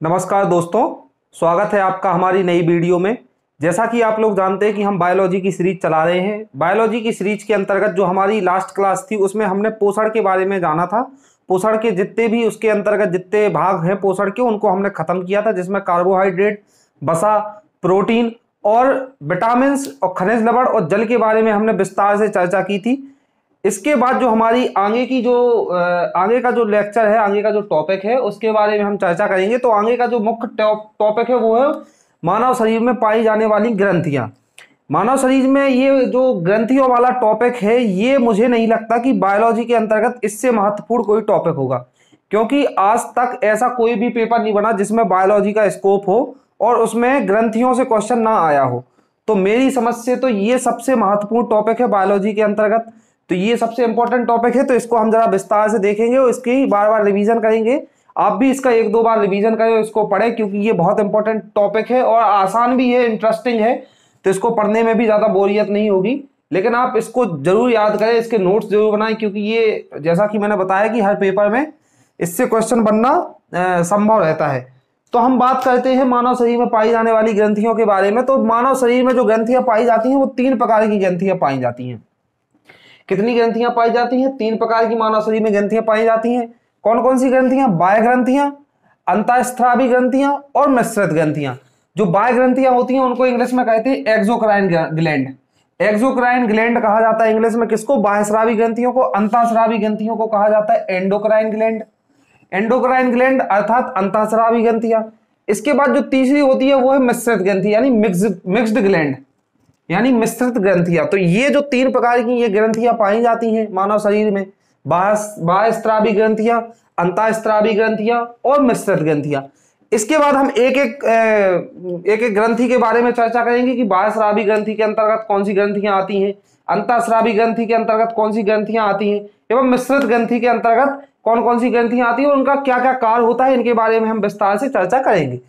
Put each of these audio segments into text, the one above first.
नमस्कार दोस्तों, स्वागत है आपका हमारी नई वीडियो में। जैसा कि आप लोग जानते हैं कि हम बायोलॉजी की सीरीज चला रहे हैं। बायोलॉजी की सीरीज के अंतर्गत जो हमारी लास्ट क्लास थी उसमें हमने पोषण के बारे में जाना था। पोषण के जितने भी उसके अंतर्गत जितने भाग हैं पोषण के, उनको हमने खत्म किया था, जिसमें कार्बोहाइड्रेट, वसा, प्रोटीन और विटामिन और खनिज लवण और जल के बारे में हमने विस्तार से चर्चा की थी। इसके बाद जो हमारी आगे का जो लेक्चर है, आगे का जो टॉपिक है, उसके बारे में हम चर्चा करेंगे। तो आगे का जो मुख्य टॉपिक है वो है मानव शरीर में पाई जाने वाली ग्रंथियां। मानव शरीर में ये जो ग्रंथियों वाला टॉपिक है, ये मुझे नहीं लगता कि बायोलॉजी के अंतर्गत इससे महत्वपूर्ण कोई टॉपिक होगा, क्योंकि आज तक ऐसा कोई भी पेपर नहीं बना जिसमें बायोलॉजी का स्कोप हो और उसमें ग्रंथियों से क्वेश्चन ना आया हो। तो मेरी समझ से तो ये सबसे महत्वपूर्ण टॉपिक है बायोलॉजी के अंतर्गत। तो ये सबसे इंपॉर्टेंट टॉपिक है, तो इसको हम जरा विस्तार से देखेंगे और इसकी बार बार रिवीजन करेंगे। आप भी इसका एक दो बार रिवीजन करें, इसको पढ़ें, क्योंकि ये बहुत इंपॉर्टेंट टॉपिक है और आसान भी है, इंटरेस्टिंग है। तो इसको पढ़ने में भी ज़्यादा बोरियत नहीं होगी, लेकिन आप इसको जरूर याद करें, इसके नोट्स जरूर बनाएं, क्योंकि ये जैसा कि मैंने बताया कि हर पेपर में इससे क्वेश्चन बनना संभव रहता है। तो हम बात करते हैं मानव शरीर में पाई जाने वाली ग्रंथियों के बारे में। तो मानव शरीर में जो ग्रंथियां पाई जाती हैं वो 3 प्रकार की ग्रंथियां पाई जाती हैं। कितनी ग्रंथियां पाई जाती हैं? 3 प्रकार की मानव शरीर में ग्रंथियां पाई जाती हैं। कौन कौन सी ग्रंथियां? बाह्य ग्रंथियां, अंतःस्रावी ग्रंथियां और मिश्रित ग्रंथियां। जो बाह्य ग्रंथियां होती हैं उनको इंग्लिश में कहते हैं एक्सोक्राइन ग्लैंड। एक्सोक्राइन ग्लैंड कहा जाता है इंग्लिश में किसको? बाह्यस्रावी ग्रंथियों को। अंतःस्रावी ग्रंथियों को कहा जाता है एंडोक्राइन ग्लैंड। एंडोक्राइन ग्लैंड अर्थात अंतःस्रावी ग्रंथियां। इसके बाद जो तीसरी होती है वो है मिश्रित ग्रंथि, यानी मिक्स्ड ग्लैंड, यानी मिश्रित ग्रंथियां। तो ये जो 3 प्रकार की ये ग्रंथियां पाई जाती हैं मानव शरीर में, बाह्यस्रावी ग्रंथियां, अंतःस्रावी ग्रंथियां और मिश्रित ग्रंथियां। इसके बाद हम एक एक ग्रंथि के बारे में चर्चा करेंगे कि बाह्यस्रावी ग्रंथि के अंतर्गत कौन सी ग्रंथियां आती हैं, अंतःस्रावी ग्रंथि के अंतर्गत कौन सी ग्रंथियां आती हैं, एवं मिश्रित ग्रंथि के अंतर्गत कौन कौन सी ग्रंथियां आती हैं और उनका क्या क्या कार्य होता है, इनके बारे में हम विस्तार से चर्चा करेंगे।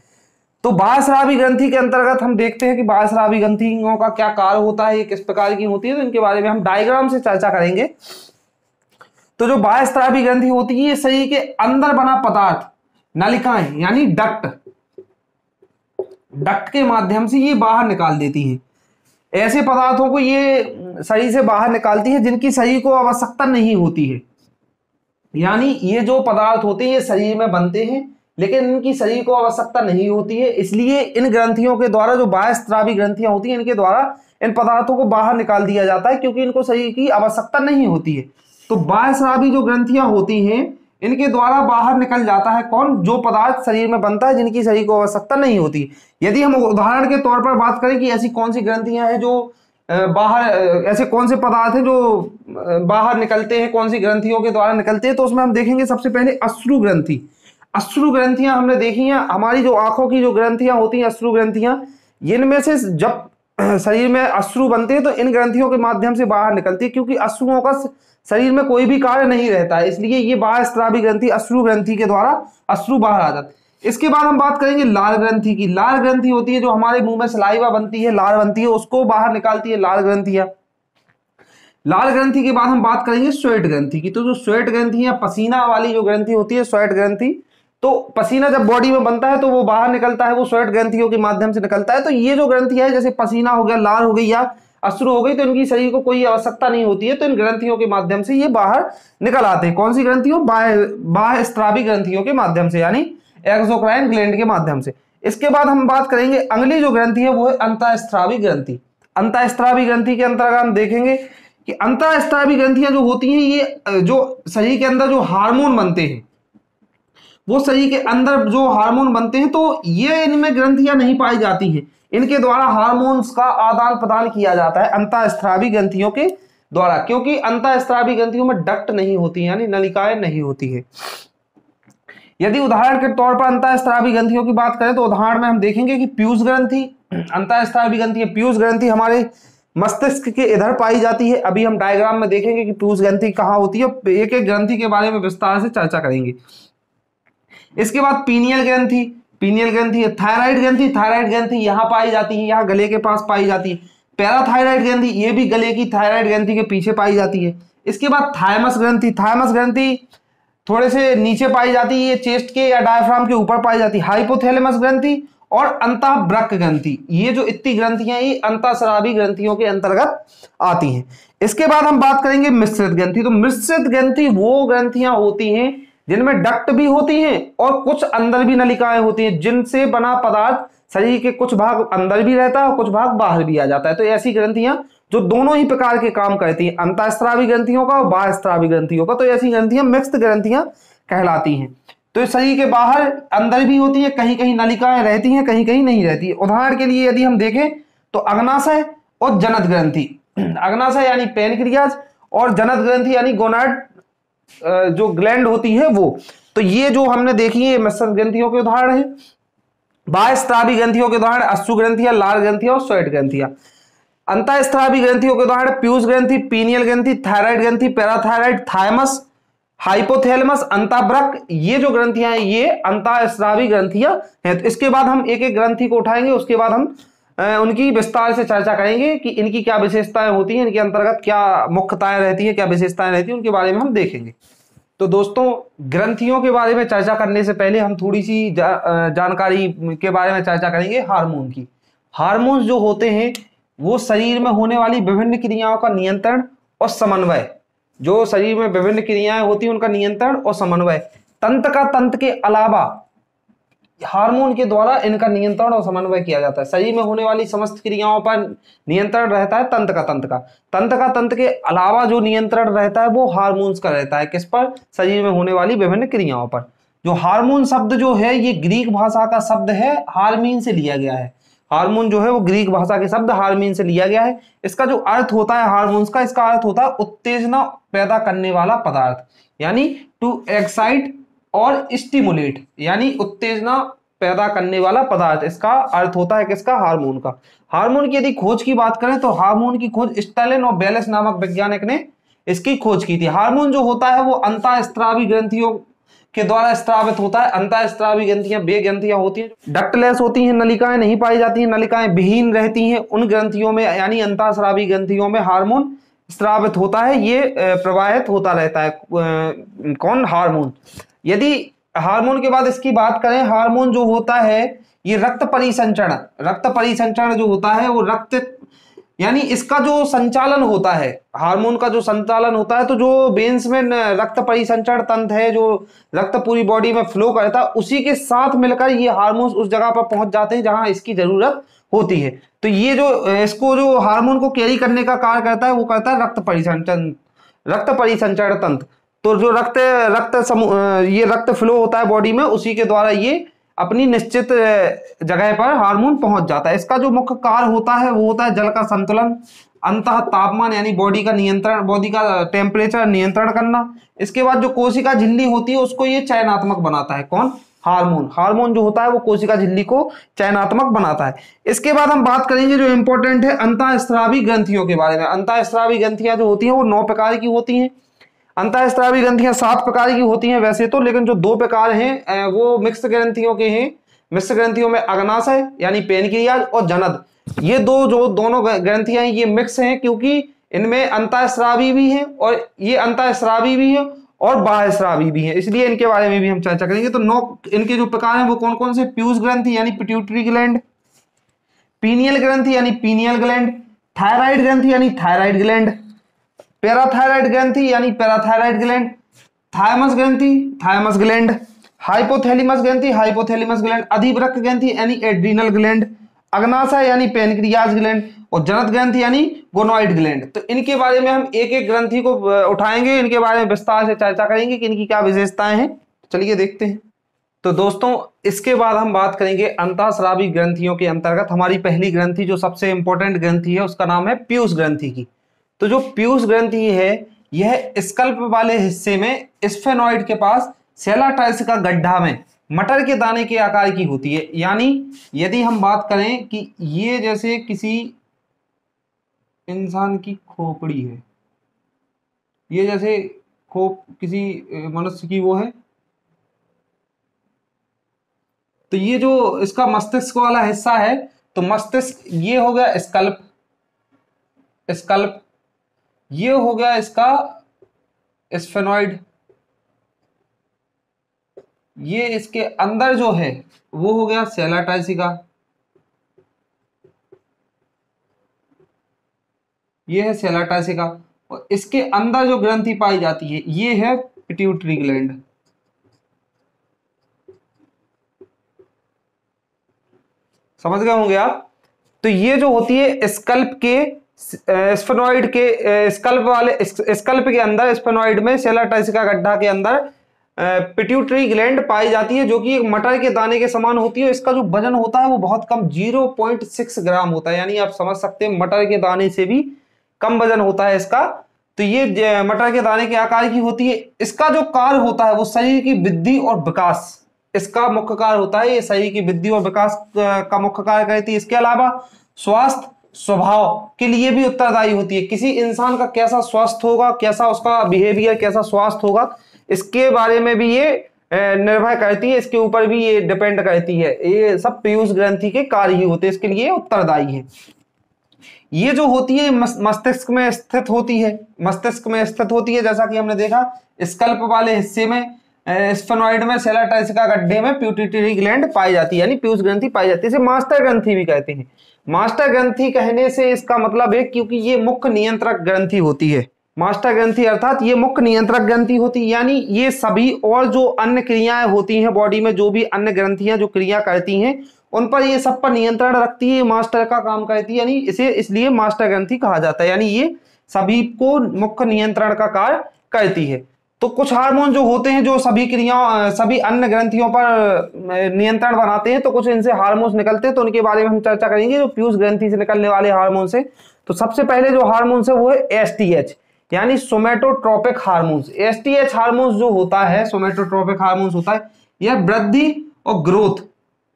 तो बाह्यस्रावी ग्रंथि के अंतर्गत हम देखते हैं कि बाह्यस्रावी ग्रंथियों का क्या कार्य होता है, ये किस प्रकार की होती है, तो इनके बारे में हम डायग्राम से चर्चा करेंगे। तो जो बाह्यस्रावी ग्रंथि होती है ये शरीर के अंदर बना पदार्थ, नलिकाएं यानी डक्ट के माध्यम से ये बाहर निकाल देती है। ऐसे पदार्थों को ये शरीर से बाहर निकालती है जिनकी शरीर को आवश्यकता नहीं होती है। यानी ये जो पदार्थ होते हैं ये शरीर में बनते हैं, लेकिन इनकी शरीर को आवश्यकता नहीं होती है। इसलिए इन ग्रंथियों के द्वारा, जो बाह्यस्रावी ग्रंथियां होती हैं, इनके द्वारा इन पदार्थों को बाहर निकाल दिया जाता है, क्योंकि इनको शरीर की आवश्यकता नहीं होती है। तो बाह्यस्रावी जो ग्रंथियां होती हैं इनके द्वारा बाहर निकल जाता है कौन? जो पदार्थ शरीर में बनता है जिनकी शरीर को आवश्यकता नहीं होती। यदि हम उदाहरण के तौर पर बात करें कि ऐसी कौन सी ग्रंथियां हैं जो ऐसे कौन से पदार्थ हैं जो बाहर निकलते हैं, कौन सी ग्रंथियों के द्वारा निकलते हैं, तो उसमें हम देखेंगे सबसे पहले अश्रु ग्रंथि। अश्रु ग्रंथियां हमने देखी हैं, हमारी जो आंखों की जो ग्रंथियां होती हैं अश्रु ग्रंथियां, इनमें से जब शरीर में अश्रु बनते हैं तो इन ग्रंथियों के माध्यम से बाहर निकलती है, क्योंकि अश्रुओं का शरीर में कोई भी कार्य नहीं रहता है, इसलिए ये बाह्यस्रावी ग्रंथि अश्रु ग्रंथि के द्वारा अश्रु बाहर आ जाते हैं। इसके बाद हम बात करेंगे लाल ग्रंथि की। लाल ग्रंथि होती है जो हमारे मुंह में सलाइवा बनती है, लाल बनती है, उसको बाहर निकालती है लाल ग्रंथियां। लाल ग्रंथि के बाद हम बात करेंगे स्वेट ग्रंथि की। तो जो स्वेट ग्रंथि है, पसीना वाली जो ग्रंथि होती है स्वेट ग्रंथि, तो पसीना जब बॉडी में बनता है तो वो बाहर निकलता है, वो स्वेट ग्रंथियों के माध्यम से निकलता है। तो ये जो ग्रंथि है, जैसे पसीना हो गया, लाल हो गई या अश्रु हो गई, तो इनकी शरीर को कोई आवश्यकता नहीं होती है, तो इन ग्रंथियों के माध्यम से ये बाहर निकल आते हैं। कौन सी ग्रंथियों? बाह्यस्रावी ग्रंथियों के माध्यम से, यानी एक्सोक्राइन ग्लैंड के माध्यम से। इसके बाद हम बात करेंगे अगली जो ग्रंथि है वो है अंतःस्रावी ग्रंथि। अंतःस्रावी ग्रंथि के अंतर्गत हम देखेंगे कि अंतःस्रावी ग्रंथियां जो होती हैं ये जो शरीर के अंदर जो हार्मोन बनते हैं, वो शरीर के अंदर जो हार्मोन बनते हैं, तो ये इनमें ग्रंथियां नहीं पाई जाती हैं। इनके द्वारा हार्मोन्स का आदान प्रदान किया जाता है अंतःस्रावी ग्रंथियों के द्वारा, क्योंकि अंतःस्रावी ग्रंथियों में डक्ट नहीं होती है, यानी नलिकाएं नहीं होती है। यदि उदाहरण के तौर पर अंतःस्रावी ग्रंथियों की बात करें तो उदाहरण में हम देखेंगे कि पीयूष ग्रंथि अंतःस्रावी ग्रंथि है। पीयूष ग्रंथि हमारे मस्तिष्क के इधर पाई जाती है। अभी हम डायग्राम में देखेंगे कि पीयूष ग्रंथि कहाँ होती है, एक एक ग्रंथि के बारे में विस्तार से चर्चा करेंगे। इसके बाद पीनियल ग्रंथि। पीनियल ग्रंथि है। थायराइड ग्रंथि। थायराइड ग्रंथि यहाँ पाई जाती है, यहाँ गले के पास पाई जाती है। पैराथायराइड ग्रंथि, ये भी गले की थायराइड ग्रंथि के पीछे पाई जाती है। इसके बाद थायमस ग्रंथि। थायमस ग्रंथि थोड़े से नीचे पाई जाती है, ये चेस्ट के या डायफ्राम के ऊपर पाई जाती है। हाइपोथैलेमस ग्रंथि और अंतःब्रक ग्रंथि, ये जो इतनी ग्रंथियां ये अंतःस्रावी ग्रंथियों के अंतर्गत आती हैं। इसके बाद हम बात करेंगे मिश्रित ग्रंथि। तो मिश्रित ग्रंथि वो ग्रंथियां होती हैं जिनमें डक्ट भी होती हैं और कुछ अंदर भी नलिकाएं होती हैं, जिनसे बना पदार्थ शरीर के कुछ भाग अंदर भी रहता है और कुछ भाग बाहर भी आ जाता है। तो ऐसी ग्रंथियां जो दोनों ही प्रकार के काम करती हैं, अंतःस्रावी ग्रंथियों का और बाह्यस्रावी ग्रंथियों का, तो ऐसी ग्रंथियां मिक्स्ड ग्रंथियां कहलाती हैं। तो शरीर के बाहर अंदर भी होती है, कहीं कहीं नलिकाएं रहती हैं, कहीं कहीं नहीं रहती है। उदाहरण के लिए यदि हम देखें तो अग्नाशय और जनन ग्रंथि, अग्नाशय यानी पैनक्रियाज और जनन ग्रंथि यानी गोनाड जो ग्लैंड होती है वो। तो ये जो हमने देखी है मिश्रित ग्रंथियों के उदाहरण है। बाह्यस्रावी ग्रंथियों के उदाहरण अश्रु ग्रंथियां, लार ग्रंथियां और स्वेट ग्रंथियां। अंतःस्रावी ग्रंथियों के उदाहरण पीयूष ग्रंथि, पीनियल ग्रंथि, थायराइड ग्रंथि, पैराथायराइड, थाइमस, हाइपोथैलेमस, अंतःब्रक, ये जो ग्रंथियां हैं ये अंतःस्रावी ग्रंथियां हैं। तो इसके बाद हम एक एक ग्रंथि को उठाएंगे, उसके बाद हम उनकी विस्तार से चर्चा करेंगे कि इनकी क्या विशेषताएं होती हैं, इनके अंतर्गत क्या मुख्यताएं रहती है, क्या विशेषताएं रहती है, उनके बारे में हम देखेंगे। तो दोस्तों ग्रंथियों के बारे में चर्चा करने से पहले हम थोड़ी सी जानकारी के बारे में चर्चा करेंगे हार्मोन की। हार्मोन्स जो होते हैं वो शरीर में होने वाली विभिन्न क्रियाओं का नियंत्रण और समन्वय, जो शरीर में विभिन्न क्रियाएं होती हैं उनका नियंत्रण और समन्वय, तंत्र के अलावा हार्मोन के द्वारा इनका नियंत्रण और समन्वय किया जाता है। शरीर में होने वाली समस्त क्रियाओं पर नियंत्रण रहता है तंत्र के अलावा जो नियंत्रण रहता है वो हार्मोन्स का रहता है। किस पर? शरीर में होने वाली विभिन्न क्रियाओं पर। जो हार्मोन शब्द जो है ये ग्रीक भाषा का शब्द है, हार्मीन से लिया गया है। हार्मोन जो है वो ग्रीक भाषा के शब्द हार्मीन से लिया गया है। इसका जो अर्थ होता है हार्मोन्स का, इसका अर्थ होता है उत्तेजना पैदा करने वाला पदार्थ, यानी टू एक्साइट और स्टिमुलेट, यानी उत्तेजना पैदा करने वाला पदार्थ, इसका अर्थ होता है किसका? हार्मोन का। हार्मोन की यदि खोज की बात करें तो हार्मोन की खोज स्टेलिन और बेलेस नामक वैज्ञानिक ने इसकी खोज की थी। हार्मोन जो होता है वो अंतःस्रावी ग्रंथियों के द्वारा स्रावित होता है। अंतःस्रावी ग्रंथियां वे ग्रंथियां होती हैं डक्टलेस होती हैं, नलिकाएं नहीं पाई जाती हैं, नलिकाएं विहीन रहती हैं। उन ग्रंथियों में यानी अंतःस्रावी ग्रंथियों में हार्मोन स्रावित होता है, ये प्रवाहित होता रहता है। कौन? हार्मोन। यदि हार्मोन के बाद इसकी बात करें, हार्मोन जो होता है ये रक्त परिसंचरण जो होता है वो रक्त, यानी इसका जो संचालन होता है, हार्मोन का जो संचालन होता है, तो जो वेन्स में रक्त परिसंचरण तंत्र है, जो रक्त पूरी बॉडी में फ्लो करता है, उसी के साथ मिलकर ये हार्मोन्स उस जगह पर पहुंच जाते हैं जहां इसकी जरूरत होती है। तो ये जो इसको जो हार्मोन को कैरी करने का कार्य करता है वो करता है रक्त परिसंचरण तंत्र। तो जो ये रक्त फ्लो होता है बॉडी में, उसी के द्वारा ये अपनी निश्चित जगह पर हार्मोन पहुंच जाता है। इसका जो मुख्य कार्य होता है वो होता है जल का संतुलन, अंतः तापमान यानी बॉडी का नियंत्रण, बॉडी का टेम्परेचर नियंत्रण करना। इसके बाद जो कोशिका झिल्ली होती है उसको ये चयनात्मक बनाता है। कौन? हार्मोन जो होता है वो कोशिका झिल्ली को चयनात्मक बनाता है। इसके बाद हम बात करेंगे जो इंपॉर्टेंट है अंतःस्रावी ग्रंथियों के बारे में। अंतःस्रावी ग्रंथियां जो होती हैं वो 9 प्रकार की होती हैं। अंतःस्रावी ग्रंथियां 7 प्रकार की होती हैं वैसे तो, लेकिन जो 2 प्रकार हैं वो मिक्स ग्रंथियों के हैं। मिक्स ग्रंथियों में अग्नाशय यानी पैनक्रियाज और जनन, ये दोनों ग्रंथियां ये मिक्स हैं, क्योंकि इनमें अंतःस्रावी भी हैं और ये अंतःस्रावी भी हैं और बाह्यस्रावी भी हैं, इसलिए इनके बारे में भी हम चर्चा करेंगे। तो 9 इनके जो प्रकार हैं वो कौन कौन से? पीयूष ग्रंथि यानी पिट्यूटरी ग्लैंड, पीनियल ग्रंथि यानी पीनियल ग्लैंड, थायराइड ग्रंथि यानी थायराइड ग्लैंड, पैराथायराइड ग्रंथि यानी पैराथायराइड ग्लैंड, थाइमस ग्रंथि थाइमस ग्लैंड, हाइपोथैलेमस ग्रंथि हाइपोथैलेमस ग्लैंड, अधिवृक्क ग्रंथि यानी एड्रीनल ग्लैंड, अग्नाशय यानी पैनक्रियाज ग्लैंड और जनन ग्रंथि यानी गोनोइड ग्लैंड। तो इनके बारे में हम एक एक ग्रंथि को उठाएंगे, इनके बारे में विस्तार से चर्चा करेंगे कि इनकी क्या विशेषताएं हैं। चलिए देखते हैं। तो दोस्तों इसके बाद हम बात करेंगे अंतःस्रावी ग्रंथियों के अंतर्गत हमारी पहली ग्रंथि जो सबसे इंपॉर्टेंट ग्रंथि है उसका नाम है पीयूष ग्रंथि की। तो जो पीयूष ग्रंथि है यह स्कल्प वाले हिस्से में स्फेनॉइड के पास सेला टाइल्स का गड्ढा में मटर के दाने के आकार की होती है। यानी यदि हम बात करें कि ये जैसे किसी इंसान की खोपड़ी है, ये जैसे किसी मनुष्य की वो है, तो ये जो इसका मस्तिष्क वाला हिस्सा है, तो मस्तिष्क ये हो गया स्कल्प, ये हो गया इसका स्फेनॉइड, ये इसके अंदर जो है वो हो गया सेला टाइसिका, ये है सेला टाइसिका, और इसके अंदर जो ग्रंथि पाई जाती है ये है पिट्यूटरी ग्लैंड। समझ गए होंगे आप। तो ये जो होती है स्कल्प के स्फेनॉइड के स्कल्प वाले स्कल्प के अंदर स्फेनॉइड में सेला टाइसिका गड्ढा के अंदर पिट्यूटरी ग्लैंड पाई जाती है, जो कि एक मटर के दाने के समान होती है। इसका जो वजन होता है वो बहुत कम 0.6 ग्राम होता है, यानी आप समझ सकते हैं मटर के दाने से भी कम वजन होता है इसका। तो ये मटर के दाने के आकार की होती है। इसका जो कार्य होता है वो शरीर की वृद्धि और विकास, इसका मुख्य कार्य होता है, ये शरीर की वृद्धि और विकास का मुख्य कार्य करती है। इसके अलावा स्वास्थ्य स्वभाव के लिए भी उत्तरदायी होती है। किसी इंसान का कैसा स्वास्थ्य होगा, कैसा उसका बिहेवियर, कैसा स्वास्थ्य होगा, इसके बारे में भी ये निर्भर करती है, इसके ऊपर भी ये डिपेंड करती है। ये सब पीयूष ग्रंथि के कार्य ही होते हैं, इसके लिए उत्तरदायी है। ये जो होती है मस्तिष्क में स्थित होती है, मस्तिष्क में स्थित होती है। जैसा कि हमने देखा स्कल्प वाले हिस्से में स्फेनॉइड में सेला टाइसिका गड्ढे में पिट्यूटरी ग्लैंड पाई जाती है, यानी पीयूष ग्रंथि पाई जाती है। इसे मास्टर ग्रंथि भी कहते हैं। मास्टर ग्रंथि कहने से इसका मतलब है क्योंकि ये मुख्य नियंत्रक ग्रंथि होती है। मास्टर ग्रंथि अर्थात ये मुख्य नियंत्रक ग्रंथि होती है, यानी ये सभी और जो अन्य क्रियाएं होती हैं बॉडी में, जो भी अन्य ग्रंथियां जो क्रिया करती हैं उन पर ये सब पर नियंत्रण रखती है, मास्टर का काम करती है, यानी इसे इसलिए मास्टर ग्रंथि कहा जाता है। यानी ये सभी को मुख्य नियंत्रण का कार्य करती है। तो कुछ हार्मोन जो होते हैं जो सभी क्रियाओं सभी अन्य ग्रंथियों पर नियंत्रण बनाते हैं, तो कुछ इनसे हार्मोन्स निकलते हैं, तो उनके बारे में हम चर्चा करेंगे जो पीयूष ग्रंथि से निकलने वाले हार्मोन से। तो सबसे पहले जो हार्मोन्स है वो है एसटीएच, यानी सोमेटोट्रोपिक हार्मोन्स। एसटीएच हार्मोन्स जो होता है, सोमेटोट्रोपिक हार्मोन्स होता है, यह वृद्धि और ग्रोथ,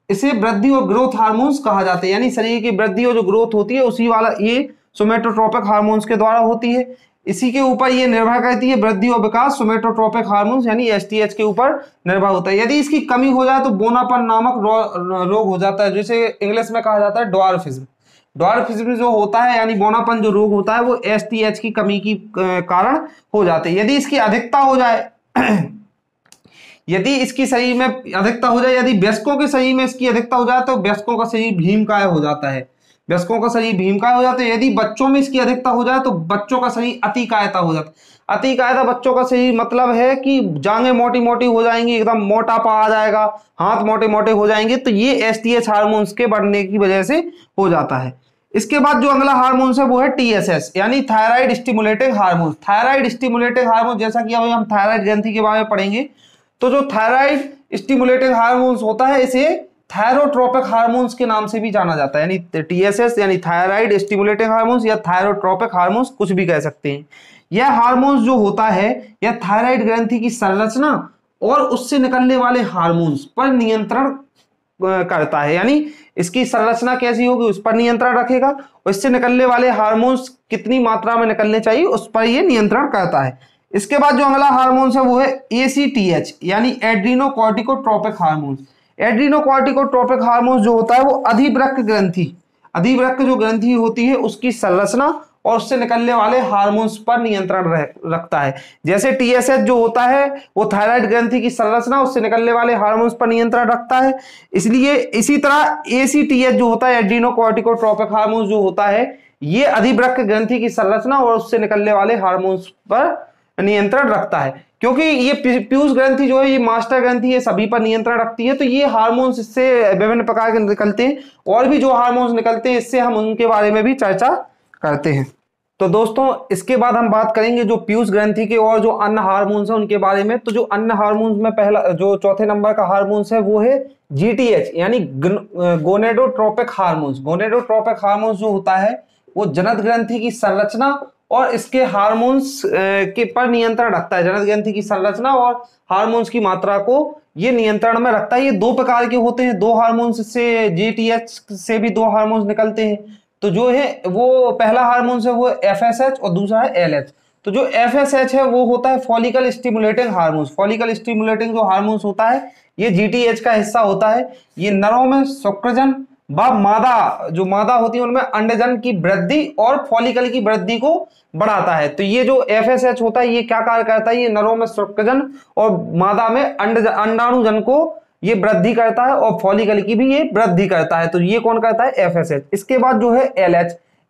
इसे वृद्धि और ग्रोथ हार्मोन्स कहा जाता है। यानी शरीर की वृद्धि और जो ग्रोथ होती है उसी वाला ये सोमेटोट्रोपिक हार्मोन्स के द्वारा होती है। इसी के ऊपर ये निर्भर करती है वृद्धि और विकास, सोमेटोट्रोपिक हार्मोन्स यानी एसटीएच के ऊपर निर्भर होता है। यदि इसकी कमी हो जाए तो बोनापन नामक रोग हो जाता है, जिसे इंग्लिश में कहा जाता है ड्वार्फिज्म। ड्वार्फिज्म जो होता है यानी बोनापन जो रोग होता है वो एसटीएच की कमी की कारण हो जाते हैं। यदि इसकी अधिकता हो जाए यदि इसकी शरीर में अधिकता हो जाए, यदि वयस्कों के शरीर में इसकी अधिकता हो जाए तो वयस्कों का शरीर भीमकाय हो जाता है, वयस्कों का शरीर भीमकाय हो जाता है। यदि बच्चों में इसकी अधिकता हो जाए तो बच्चों का शरीर अतिकायता हो जाता है। अतिकायता बच्चों का शरीर मतलब है कि जांघें मोटी मोटी हो जाएंगी, एकदम मोटापा आ जाएगा, हाथ मोटे मोटे हो जाएंगे, तो ये एसटीएच हार्मोन्स के बढ़ने की वजह से हो जाता है। इसके बाद जो अगला हार्मोन है वो है टीएसएस, यानी thyroid stimulating hormone. Thyroid stimulating hormone, जैसा कि अभी हम थायराइड ग्रंथि के बारे में पढ़ेंगे, तो जो थायराइड स्टिमुलेटिंग हार्मोन्स होता है इसे थायरोट्रोपिक हार्मोन्स के नाम से भी जाना जाता है। यानी टीएसएस यानी थायराइड स्टिमुलेटिंग हार्मोन्स या थायरोट्रोपिक हार्मोन्स, कुछ भी कह सकते हैं। यह हार्मोन्स जो होता है यह थायराइड ग्रंथि की संरचना और उससे निकलने वाले हार्मोन्स पर नियंत्रण करता है। यानी इसकी संरचना कैसी होगी उस पर नियंत्रण रखेगा, और इससे निकलने वाले हार्मोन्स कितनी मात्रा में निकलने चाहिए उस पर यह नियंत्रण करता है। इसके बाद जो अगला हार्मोन है वो है एसीटीएच, यानी एड्रीनोकॉर्टिकोट्रोपिक हार्मोन। एड्रीनोकॉर्टिकोट्रोपिक हार्मोन जो होता है वो अधिवृक्क ग्रंथि, अधिवृक्क जो ग्रंथि होती है उसकी संरचना और उससे निकलने वाले हार्मोन्स पर नियंत्रण रखता है। जैसे टीएसएच जो होता है वो थायराइड ग्रंथि की संरचना उससे निकलने वाले हार्मोन्स पर नियंत्रण रखता है, इसलिए इसी तरह एसीटीएच जो होता है एड्रीनोकॉर्टिकोट्रोपिक हार्मोन जो होता है ये अधिवृक्क ग्रंथि की संरचना और उससे निकलने वाले हार्मोन्स पर नियंत्रण रखता है। क्योंकि ये पीयूष ग्रंथि जो है ये मास्टर ग्रंथि है, सभी पर नियंत्रण रखती है, तो ये हार्मोन्स इससे विभिन्न प्रकार के निकलते हैं, और भी जो हार्मोन्स निकलते हैं इससे हम उनके बारे में भी चर्चा करते हैं। तो दोस्तों इसके बाद हम बात करेंगे जो पीयूष ग्रंथि के और जो अन्य हार्मोन्स हैं उनके बारे में। तो जो अन्य हार्मोन्स में पहला जो चौथे नंबर का हार्मोन्स है वो है जीटीएच, यानी गोनेडोट्रोपिक हार्मोन्स। गोनेडोट्रोपिक हार्मोन्स जो होता है वो जनन ग्रंथि की संरचना और इसके हार्मोन्स के पर नियंत्रण रखता है। जनन ग्रंथि की संरचना और हार्मोन्स की मात्रा को ये नियंत्रण में रखता है। ये दो प्रकार के होते हैं, दो हार्मोन्स से, जीटीएच से भी दो हार्मोन्स निकलते हैं। तो जो है वो पहला हार्मोन है वो एफएसएच और दूसरा है एलएच। तो जो एफएसएच है वो होता है follicle stimulating hormones. Follicle stimulating जो हार्मोन्स होता है ये जीटीएच का हिस्सा होता है। ये नरों में शुक्रजन व मादा, जो मादा होती है उनमें अंडजन की वृद्धि और फॉलिकल की वृद्धि को बढ़ाता है। तो ये जो FSH होता है ये क्या कार्य करता है, ये नरों में शुक्रजन और मादा में अंडाणुजन को ये वृद्धि करता है और फॉलिकल की भी ये वृद्धि करता है। तो ये कौन करता है, FSH। इसके बाद जो है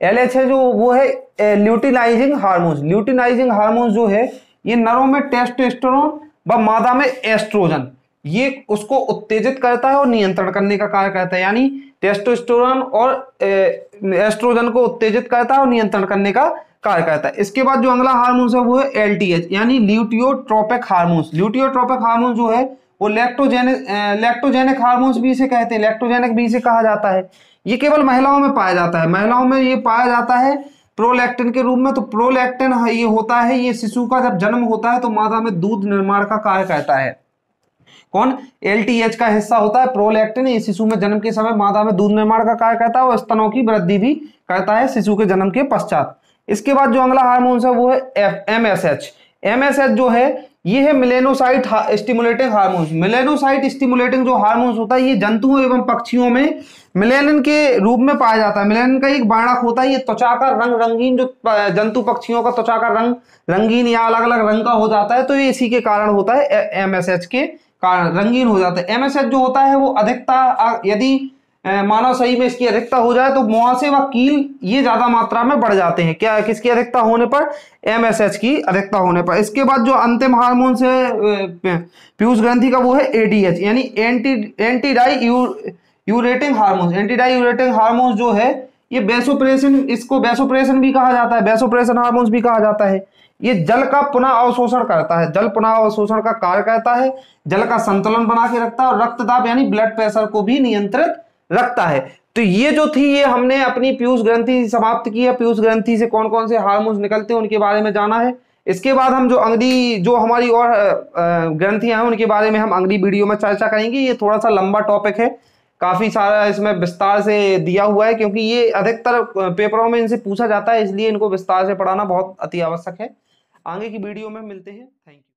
LH है, जो वो है ल्यूटिनाइजिंग हार्मोन। ल्यूटिनाइजिंग हार्मोन जो है ये नरों में टेस्टोस्टेरोन व मादा में एस्ट्रोजन, ये उसको उत्तेजित करता है और नियंत्रण करने का कार्य करता है। यानी टेस्टोस्टेरोन और एस्ट्रोजन को उत्तेजित करता है और नियंत्रण करने का कार्य करता है। इसके बाद जो अगला हार्मोन है वो है LTH यानी ल्यूटियोट्रोपिक हार्मोन। ल्यूटियोट्रोपिक हार्मोन जो है वो लैक्टोजेनिक हार्मोन्स भी इसे कहते हैं, लैक्टोजेनिक भी इसे कहा जाता है। ये केवल महिलाओं में पाया जाता है, महिलाओं में ये पाया जाता है प्रोलैक्टिन के रूप में। तो प्रोलैक्टिन ये होता है, ये शिशु का जब जन्म होता है तो मादा में दूध निर्माण का कार्य करता है। कौन, LTH का हिस्सा होता है प्रोलैक्टिन, ये शिशु में जन्म के समय मादा में दूध निर्माण का कार्य करता है और स्तनों की वृद्धि भी करता है शिशु के जन्म के पश्चात। इसके बाद जो अगला हार्मोन है वो है MSH। MSH जो है ये है melanocyte stimulating hormone. Melanocyte stimulating जो हार्मोन होता है ये जंतुओं एवं पक्षियों में मिलेनिन के रूप में पाया जाता है। मिलेनिन का एक वर्णक होता है, ये त्वचा का रंग रंगीन, जो जंतु पक्षियों का त्वचा का रंग रंगीन या अलग अलग रंग का हो जाता है, तो ये इसी के कारण होता है, MSH के कारण रंगीन हो जाता है। MSH जो होता है वो अधिकता, यदि मानव शरीर में इसकी अधिकता हो जाए तो मुहासे व कील ये ज्यादा मात्रा में बढ़ जाते हैं। क्या, किसकी अधिकता होने पर, MSH की अधिकता होने पर। इसके बाद जो अंतिम हार्मोन है पीयूष ग्रंथि का वो है ADH यानी anti diuretic hormone. Anti diuretic hormone जो है ये वैसोप्रेसिन, इसको वैसोप्रेसिन भी कहा जाता है, वैसोप्रेसिन हार्मोन भी कहा जाता है। ये जल का पुनः अवशोषण करता है, जल पुनः अवशोषण का कार्य करता है, जल का संतुलन बना के रखता है और रक्तदाब यानी ब्लड प्रेशर को भी नियंत्रित रखता है। तो ये जो थी ये हमने अपनी पीयूष ग्रंथि समाप्त की है। पीयूष ग्रंथि से कौन कौन से हार्मोन्स निकलते हैं उनके बारे में जाना है। इसके बाद हम जो अगली जो हमारी और ग्रंथियां हैं उनके बारे में हम अगली वीडियो में चर्चा करेंगे। ये थोड़ा सा लंबा टॉपिक है, काफी सारा इसमें विस्तार से दिया हुआ है, क्योंकि ये अधिकतर पेपरों में इनसे पूछा जाता है, इसलिए इनको विस्तार से पढ़ाना बहुत अति आवश्यक है। आगे की वीडियो में मिलते हैं। Thank you.